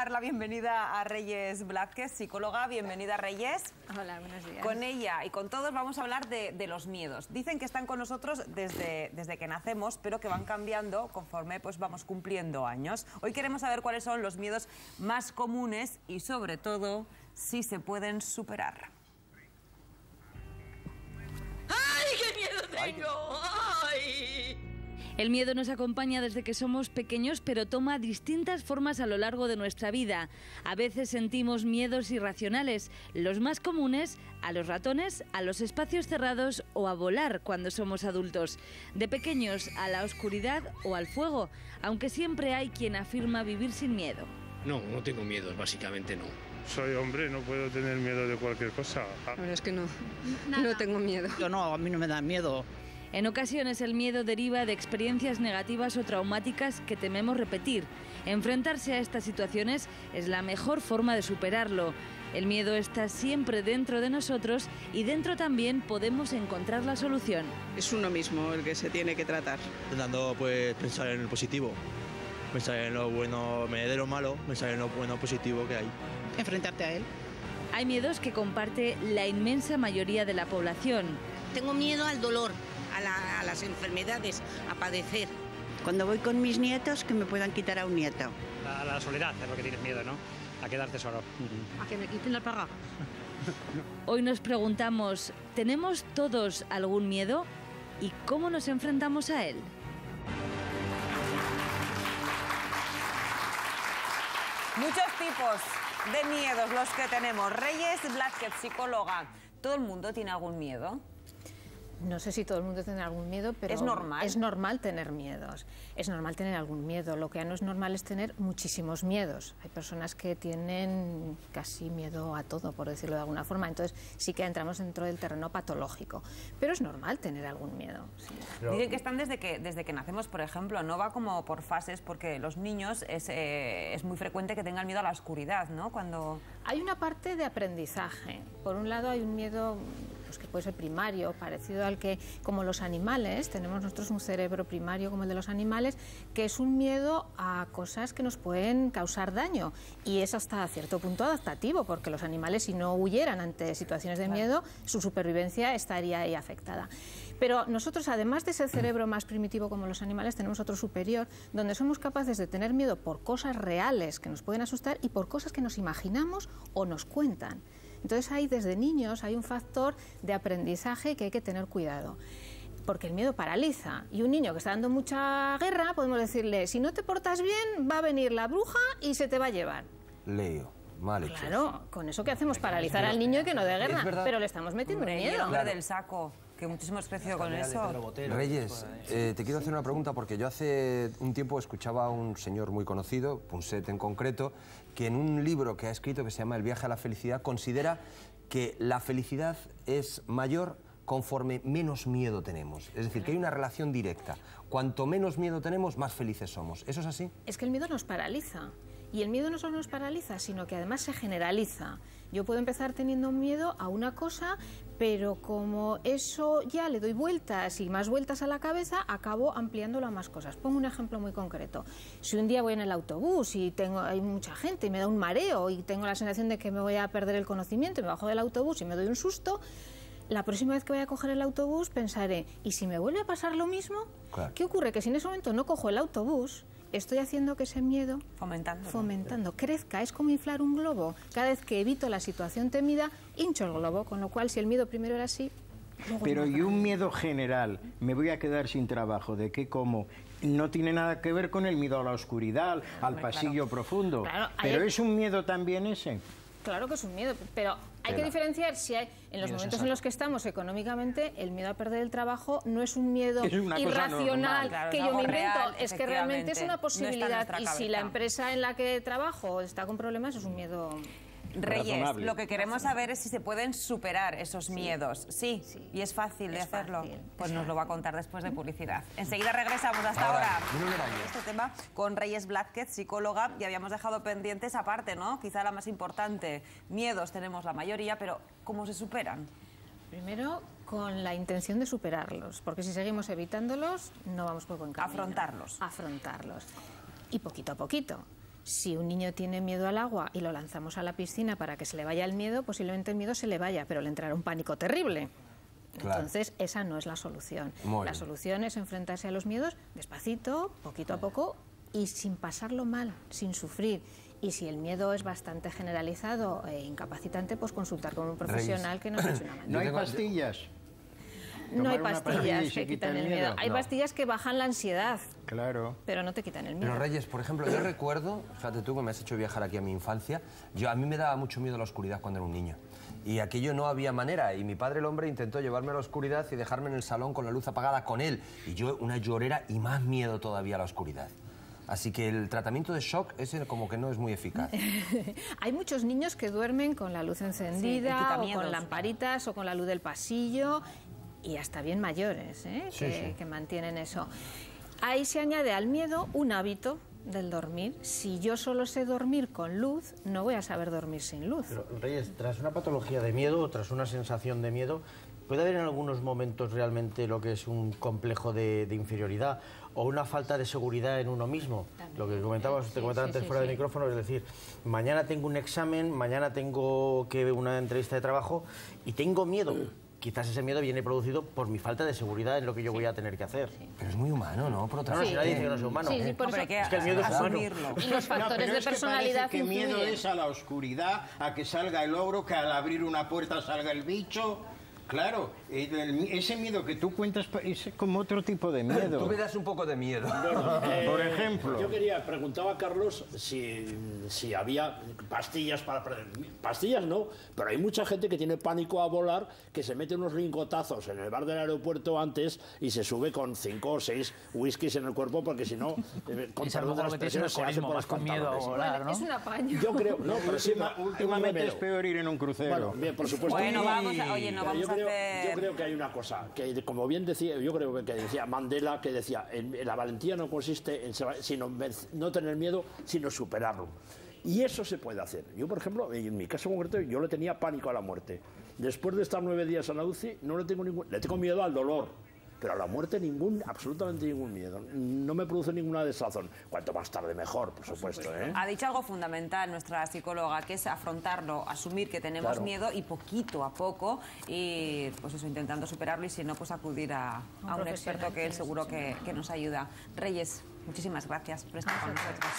dar la bienvenida a Reyes Blázquez, psicóloga. Bienvenida, Reyes. Hola, buenos días. Con ella y con todos vamos a hablar de los miedos. Dicen que están con nosotros desde que nacemos, pero que van cambiando conforme pues, vamos cumpliendo años. Hoy queremos saber cuáles son los miedos más comunes y, sobre todo, si se pueden superar. ¡Ay, qué miedo tengo! ¡Ay! El miedo nos acompaña desde que somos pequeños, pero toma distintas formas a lo largo de nuestra vida. A veces sentimos miedos irracionales, los más comunes a los ratones, a los espacios cerrados o a volar cuando somos adultos. De pequeños a la oscuridad o al fuego, aunque siempre hay quien afirma vivir sin miedo. No, no tengo miedos, básicamente no. Soy hombre, no puedo tener miedo de cualquier cosa. La verdad es que no tengo miedo. Yo no, a mí no me da miedo. En ocasiones el miedo deriva de experiencias negativas o traumáticas que tememos repetir. Enfrentarse a estas situaciones es la mejor forma de superarlo. El miedo está siempre dentro de nosotros y dentro también podemos encontrar la solución. Es uno mismo el que se tiene que tratar. Intentando pues pensar en el positivo, pensar en lo bueno, de lo malo, pensar en lo bueno positivo que hay. Enfrentarte a él. Hay miedos que comparte la inmensa mayoría de la población. Tengo miedo al dolor, a las enfermedades, a padecer. Cuando voy con mis nietos, que me puedan quitar a un nieto. A la soledad es lo que tienes miedo, ¿no? A quedarte solo. A que me quiten la paga. Hoy nos preguntamos, ¿tenemos todos algún miedo? ¿Y cómo nos enfrentamos a él? Muchos tipos de miedos los que tenemos. Reyes Blázquez, psicóloga. ¿Todo el mundo tiene algún miedo? No sé si todo el mundo tiene algún miedo, pero... ¿Es normal? Es normal tener miedos. Es normal tener algún miedo. Lo que no es normal es tener muchísimos miedos. Hay personas que tienen casi miedo a todo, por decirlo de alguna forma. Entonces sí que entramos dentro del terreno patológico. Pero es normal tener algún miedo. Sí. Dicen que están desde que nacemos, por ejemplo. No va como por fases, porque los niños es muy frecuente que tengan miedo a la oscuridad, ¿no? Cuando... Hay una parte de aprendizaje. Por un lado hay un miedo pues, que puede ser primario, parecido al que, como los animales, tenemos nosotros un cerebro primario como el de los animales, que es un miedo a cosas que nos pueden causar daño. Y es hasta cierto punto adaptativo, porque los animales, si no huyeran ante situaciones de miedo, su supervivencia estaría ahí afectada. Pero nosotros, además de ese cerebro más primitivo como los animales, tenemos otro superior, donde somos capaces de tener miedo por cosas reales que nos pueden asustar y por cosas que nos imaginamos o nos cuentan. Entonces ahí desde niños hay un factor de aprendizaje que hay que tener cuidado, porque el miedo paraliza, y un niño que está dando mucha guerra, podemos decirle, si no te portas bien, va a venir la bruja y se te va a llevar. Leo. Mal hecho. Claro, con eso que hacemos, paralizar al niño y que no dé guerra, pero le estamos metiendo miedo. El hombre del saco, que muchísimo has crecido con eso. Reyes, te quiero hacer una pregunta, porque yo hace un tiempo escuchaba a un señor muy conocido, Punset en concreto, que en un libro que ha escrito que se llama El viaje a la felicidad, considera que la felicidad es mayor conforme menos miedo tenemos. Es decir, que hay una relación directa. Cuanto menos miedo tenemos, más felices somos. ¿Eso es así? Es que el miedo nos paraliza. Y el miedo no solo nos paraliza, sino que además se generaliza. Yo puedo empezar teniendo miedo a una cosa, pero como eso ya le doy vueltas y más vueltas a la cabeza, acabo ampliándolo a más cosas. Pongo un ejemplo muy concreto. Si un día voy en el autobús y hay mucha gente y me da un mareo y tengo la sensación de que me voy a perder el conocimiento y me bajo del autobús y me doy un susto, la próxima vez que vaya a coger el autobús pensaré, ¿y si me vuelve a pasar lo mismo? Claro. ¿Qué ocurre? Que si en ese momento no cojo el autobús, estoy haciendo que ese miedo fomentando crezca. Es como inflar un globo. Cada vez que evito la situación temida, hincho el globo, con lo cual si el miedo primero era así... Pero y un miedo general, me voy a quedar sin trabajo, ¿de qué como? No tiene nada que ver con el miedo a la oscuridad, al pasillo profundo. Claro, pero ¿es un miedo también ese? Claro que es un miedo, pero hay que diferenciar si hay, en los momentos en los que estamos económicamente, el miedo a perder el trabajo no es un miedo irracional que yo me invento, es que realmente es una posibilidad, y si la empresa en la que trabajo está con problemas, es un miedo... Reyes, lo que queremos saber es si se pueden superar esos miedos. Sí, y es fácil de hacerlo. Pues nos lo va a contar después de publicidad. Enseguida regresamos. Hasta ahora. Este tema con Reyes Blázquez, psicóloga, y habíamos dejado pendiente esa parte, ¿no? Quizá la más importante. Miedos tenemos la mayoría, pero ¿cómo se superan? Primero, con la intención de superarlos, porque si seguimos evitándolos, no vamos por buen camino. Afrontarlos. Afrontarlos. Y poquito a poquito. Si un niño tiene miedo al agua y lo lanzamos a la piscina para que se le vaya el miedo, posiblemente el miedo se le vaya, pero le entrará un pánico terrible. Claro. Entonces, esa no es la solución. La solución es enfrentarse a los miedos despacito, poquito a poco y sin pasarlo mal, sin sufrir. Y si el miedo es bastante generalizado e incapacitante, pues consultar con un profesional que nos eche una mano. ¿No hay pastillas? No hay pastillas que quitan el miedo. Hay pastillas que bajan la ansiedad. Claro. Pero no te quitan el miedo. Pero Reyes, por ejemplo, yo recuerdo, fíjate tú que me has hecho viajar aquí a mi infancia, a mí me daba mucho miedo la oscuridad cuando era un niño. Y aquello no había manera. Y mi padre, el hombre, intentó llevarme a la oscuridad y dejarme en el salón con la luz apagada con él. Y yo una llorera y más miedo todavía a la oscuridad. Así que el tratamiento de shock ese como que no es muy eficaz. Hay muchos niños que duermen con la luz encendida, o con lamparitas, o con la luz del pasillo, y hasta bien mayores, que mantienen eso. Ahí se añade al miedo un hábito del dormir. Si yo solo sé dormir con luz, no voy a saber dormir sin luz. Pero, Reyes, tras una patología de miedo, tras una sensación de miedo, ¿puede haber en algunos momentos realmente lo que es un complejo de inferioridad o una falta de seguridad en uno mismo? También. Lo que te comentaba antes fuera del micrófono, es decir, mañana tengo un examen, mañana tengo una entrevista de trabajo y tengo miedo. Quizás ese miedo viene producido por mi falta de seguridad en lo que yo voy a tener que hacer. Pero es muy humano, ¿no? Por otra parte. No, nadie dice que no es humano. Por eso, es que el miedo es humano. Y los factores de personalidad que miedo es a la oscuridad, a que salga el ogro, que al abrir una puerta salga el bicho. Claro, ese miedo que tú cuentas es como otro tipo de miedo. Tú me das un poco de miedo. Por ejemplo. Yo preguntaba a Carlos si había pastillas para... Pastillas no, pero hay mucha gente que tiene pánico a volar, que se mete unos lingotazos en el bar del aeropuerto antes y se sube con 5 o 6 whiskies en el cuerpo, porque si no, con perdón de las expresiones, se hace por los pantalones. Volar, ¿no? Es un apaño. Yo creo... No, pero sí, últimamente es peor ir en un crucero. Bueno, bien, por supuesto. Bueno, vamos a... Oye, no vamos a hacer... Yo creo que hay una cosa, que como bien decía, yo creo que decía Mandela, que decía, la valentía no consiste en no tener miedo, sino superarlo. Y eso se puede hacer. Yo, por ejemplo, en mi caso concreto, yo le tenía pánico a la muerte. Después de estar 9 días en la UCI, le tengo miedo al dolor. Pero a la muerte absolutamente ningún miedo. No me produce ninguna desazón. Cuanto más tarde mejor, por supuesto. Ha dicho algo fundamental nuestra psicóloga, que es afrontarlo, asumir que tenemos miedo y poquito a poco, y pues eso, intentando superarlo, y si no, pues acudir a un experto que él seguro que nos ayuda. Reyes, muchísimas gracias por estar con nosotros.